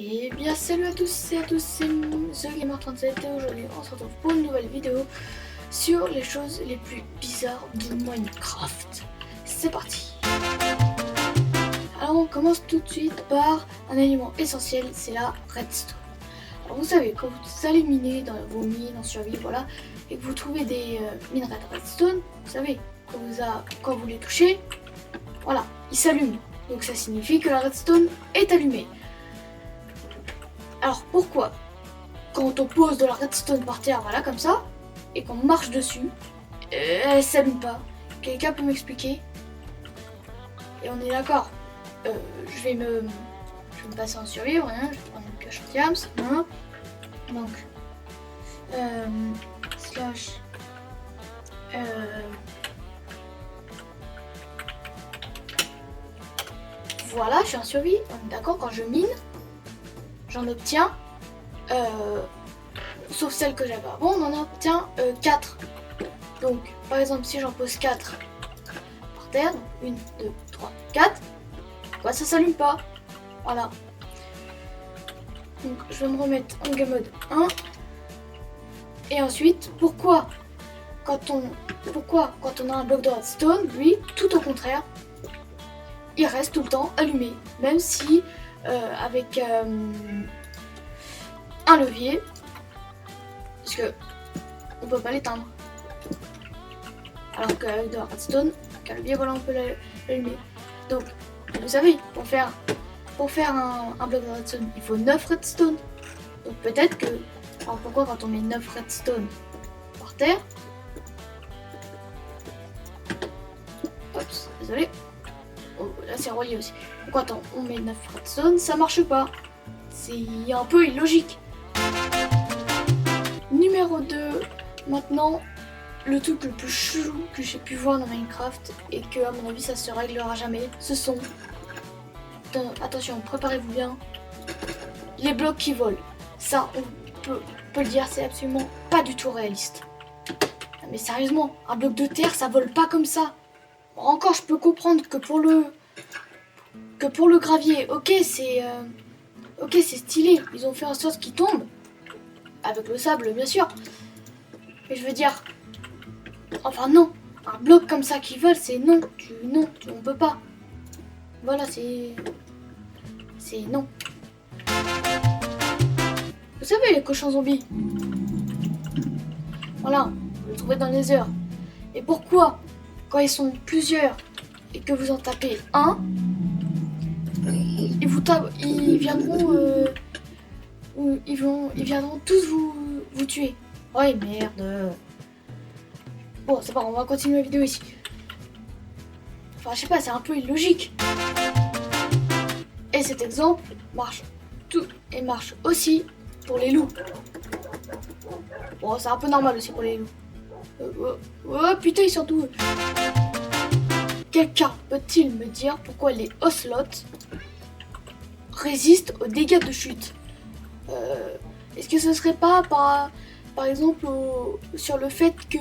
Et bien salut à tous et à tous, c'est TheGamer37 et aujourd'hui on se retrouve pour une nouvelle vidéo sur les choses les plus bizarres de Minecraft. C'est parti. Alors on commence tout de suite par un élément essentiel, c'est la redstone. Alors vous savez, quand vous allez miner dans vos mines en survie, voilà, et que vous trouvez des minerais de redstone, vous savez, quand vous les touchez, voilà, ils s'allument. Donc ça signifie que la redstone est allumée. Alors pourquoi, quand on pose de la redstone par terre, voilà comme ça, et qu'on marche dessus, elle s'allume pas? Quelqu'un peut m'expliquer? Et on est d'accord. Je vais me passer en survivre, hein, je vais prendre une pioche en diams, hein. Donc slash voilà, je suis en survie, on est d'accord. Quand je mine, j'en obtiens, sauf celle que j'avais avant, on en obtient 4. Donc, par exemple, si j'en pose 4 par terre, donc 1, 2, 3, 4, bah, ça s'allume pas. Voilà. Donc, je vais me remettre en game mode 1. Et ensuite, pourquoi quand on a un bloc de redstone, lui, tout au contraire, il reste tout le temps allumé, même si avec un levier, parce que on peut pas l'éteindre. Alors qu'avec de la redstone, avec un levier, voilà, on peut l'allumer. Donc, vous savez, pour faire un bloc de redstone, il faut 9 redstone. Donc peut-être que, alors pourquoi quand on met 9 redstone par terre, oups, désolé, oh, là c'est relié aussi. Pourquoi quand on met 9 redstone, ça marche pas? C'est un peu illogique. Numéro 2, maintenant, le truc le plus chelou que j'ai pu voir dans Minecraft et que à mon avis ça se réglera jamais, ce sont, attention, préparez-vous bien, les blocs qui volent. Ça, on peut le dire, c'est absolument pas du tout réaliste. Mais sérieusement, un bloc de terre, ça vole pas comme ça. Bon, encore, je peux comprendre que pour le gravier, ok, c'est stylé. Ils ont fait en sorte qu'il tombe avec le sable, bien sûr. Mais je veux dire, enfin non, un bloc comme ça qui vole, c'est non, on peut pas. Voilà, c'est non. Vous savez, les cochons zombies, voilà, vous le trouvez dans les heures. Et pourquoi, quand ils sont plusieurs et que vous en tapez un, ils viendront tous vous tuer. Ouais, merde. Bon, c'est pas grave, on va continuer la vidéo ici. Enfin, je sais pas, c'est un peu illogique. Et cet exemple marche aussi pour les loups. Bon, c'est un peu normal aussi pour les loups. Oh putain, surtout. Quelqu'un peut-il me dire pourquoi les ocelots résistent aux dégâts de chute? Est-ce que ce serait pas par exemple sur le fait que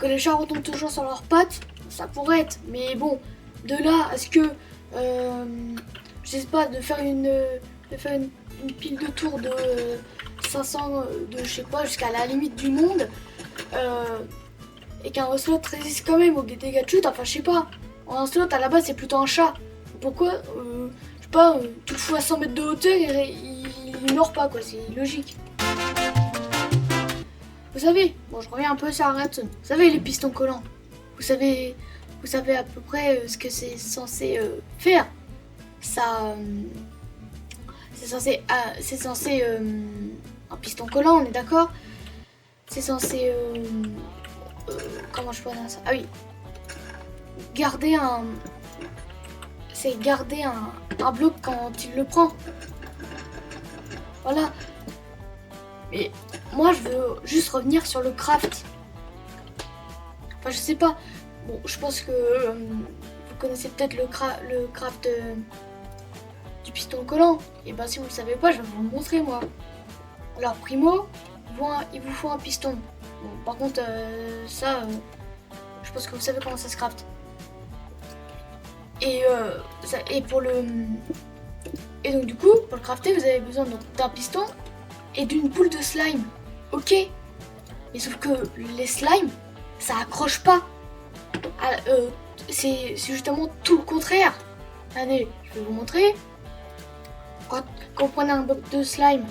les chats retombent toujours sur leurs pattes? Ça pourrait être, mais bon, de là à ce que je sais pas, de faire une pile de tours de 500 de je sais pas jusqu'à la limite du monde, et qu'un ocelot résiste quand même aux dégâts de chute, enfin je sais pas. Un ocelot à la base c'est plutôt un chat. Pourquoi je sais pas, tu le fous à 100 mètres de hauteur et il meurt pas, quoi, c'est illogique. Vous savez, bon, je reviens un peu sur la redstone. Vous savez, les pistons collants, vous savez à peu près ce que c'est censé faire. Ça, c'est censé un piston collant, on est d'accord? C'est censé comment je prononce ça? Ah oui, garder un bloc quand il le prend. Voilà. Mais moi je veux juste revenir sur le craft. Enfin je sais pas. Bon, je pense que vous connaissez peut-être le craft du piston collant. Et ben si vous le savez pas, je vais vous le montrer moi. Alors primo, il vous faut un piston. Bon, par contre je pense que vous savez comment ça se craft. Et Et donc du coup, pour le crafter, vous avez besoin d'un piston et d'une boule de slime. Ok. Mais sauf que les slimes, ça accroche pas. C'est justement tout le contraire. Allez, je vais vous montrer. Quand vous prenez un bloc de slime,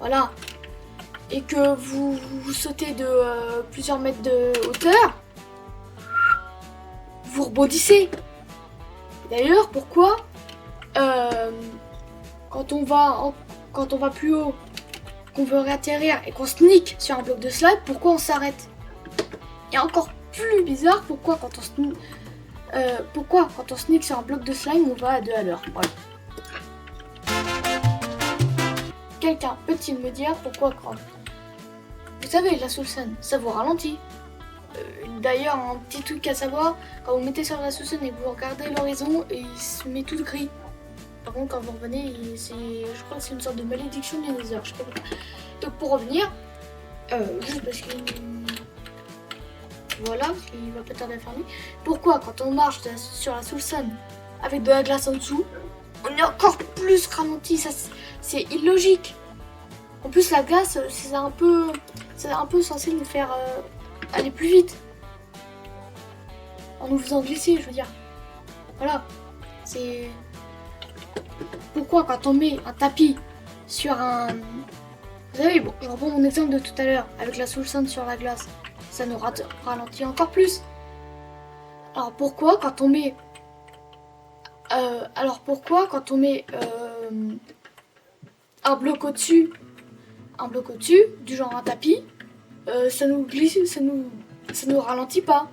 voilà, et que vous sautez de plusieurs mètres de hauteur, vous rebondissez. D'ailleurs, pourquoi quand on va plus haut, qu'on veut réatterrir et qu'on sneak sur un bloc de slime, pourquoi on s'arrête? Et encore plus bizarre, pourquoi quand on sneak sur un bloc de slime, on va à 2 à l'heure. Voilà. Quelqu'un peut-il me dire pourquoi quand... Vous savez, la Soul Sun, ça vous ralentit. D'ailleurs, un petit truc à savoir, quand vous mettez sur la Soul Sun et que vous regardez l'horizon, il se met tout gris. Par contre, quand vous revenez, je crois que c'est une sorte de malédiction du Nether, je sais pas pourquoi. Donc pour revenir, juste parce qu'il... Voilà, parce qu'il va pas tarder à fermer. Pourquoi quand on marche sur la Soul Sun avec de la glace en dessous, on est encore plus ralenti? Ça, c'est illogique. En plus, la glace, c'est un peu censé nous faire aller plus vite. En nous faisant glisser, je veux dire. Voilà. C'est... Pourquoi quand on met un tapis sur un... Vous savez, bon, je reprends mon exemple de tout à l'heure, avec la Soul Sun sur la glace, ça nous ralentit encore plus. Alors pourquoi quand on met... un bloc au-dessus, du genre un tapis, ça nous glisse, ça nous ralentit pas.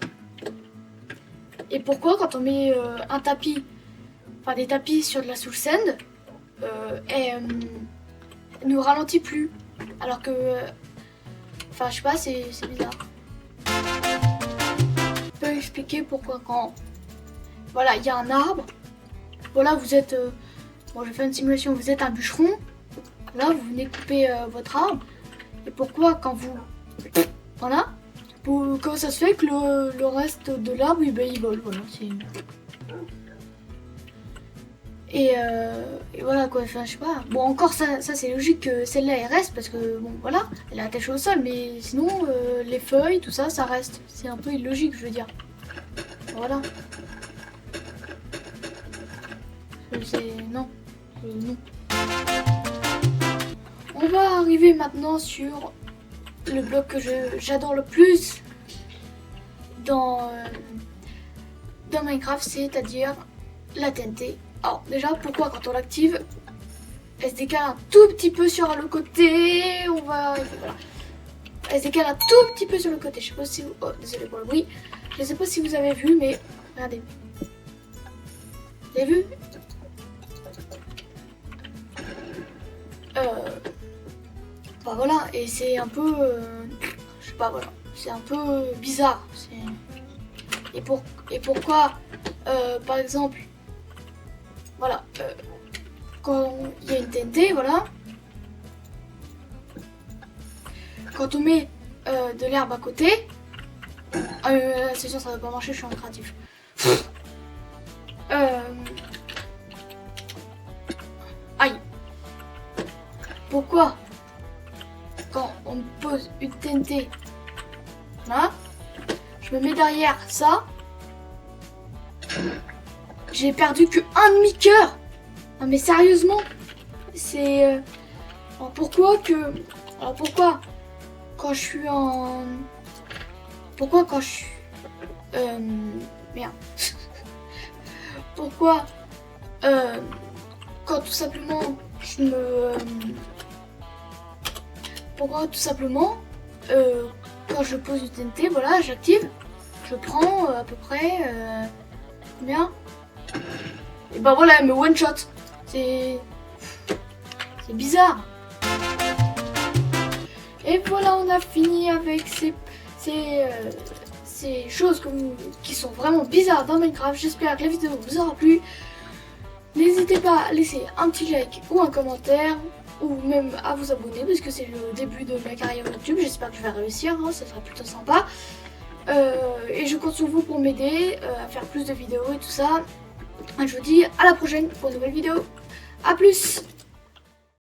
Et pourquoi quand on met un tapis, enfin des tapis sur de la Soul Sand, nous ralentit plus, alors que, enfin je sais pas, c'est bizarre. Je peux expliquer pourquoi quand, voilà, il y a un arbre, voilà, vous êtes, bon je vais faire une simulation, vous êtes un bûcheron, là vous venez couper votre arbre, et pourquoi quand vous, voilà, comment ça se fait que le reste de l'arbre il vole, voilà, c'est... Et voilà quoi, enfin je sais pas. Bon encore ça c'est logique que celle-là elle reste parce que bon voilà, elle est attachée au sol, mais sinon les feuilles, tout ça, ça reste. C'est un peu illogique je veux dire. Voilà. Non. Non. On va arriver maintenant sur le bloc que j'adore le plus dans Minecraft, c'est-à-dire la TNT. Alors déjà, pourquoi quand on l'active, elle se décale un tout petit peu sur le côté, voilà. Elle se décale un tout petit peu sur le côté, je sais pas si vous... Oh, désolé pour le bruit. Je sais pas si vous avez vu, mais regardez. Vous avez vu? Bah voilà, et c'est un peu... je sais pas, voilà. C'est un peu bizarre. Et pourquoi, par exemple... Voilà, quand il y a une TNT, voilà, quand on met de l'herbe à côté, c'est sûr ça va pas marcher, je suis en créatif. Aïe. Pourquoi quand on pose une TNT, là, je me mets derrière ça, j'ai perdu que un demi-cœur. Non mais sérieusement, c'est... Alors pourquoi quand je suis en... Pourquoi quand je suis... Merde. Pourquoi quand tout simplement je me... Pourquoi tout simplement quand je pose une TNT, voilà, j'active, je prends à peu près... combien ? Et bah voilà, elle me one shot. C'est bizarre. Et voilà, on a fini avec ces choses qui sont vraiment bizarres dans Minecraft. J'espère que la vidéo vous aura plu. N'hésitez pas à laisser un petit like ou un commentaire, ou même à vous abonner parce que c'est le début de ma carrière YouTube. J'espère que je vais réussir, hein, ça sera plutôt sympa. Et je compte sur vous pour m'aider à faire plus de vidéos et tout ça. Je vous dis à la prochaine pour une nouvelle vidéo. A plus.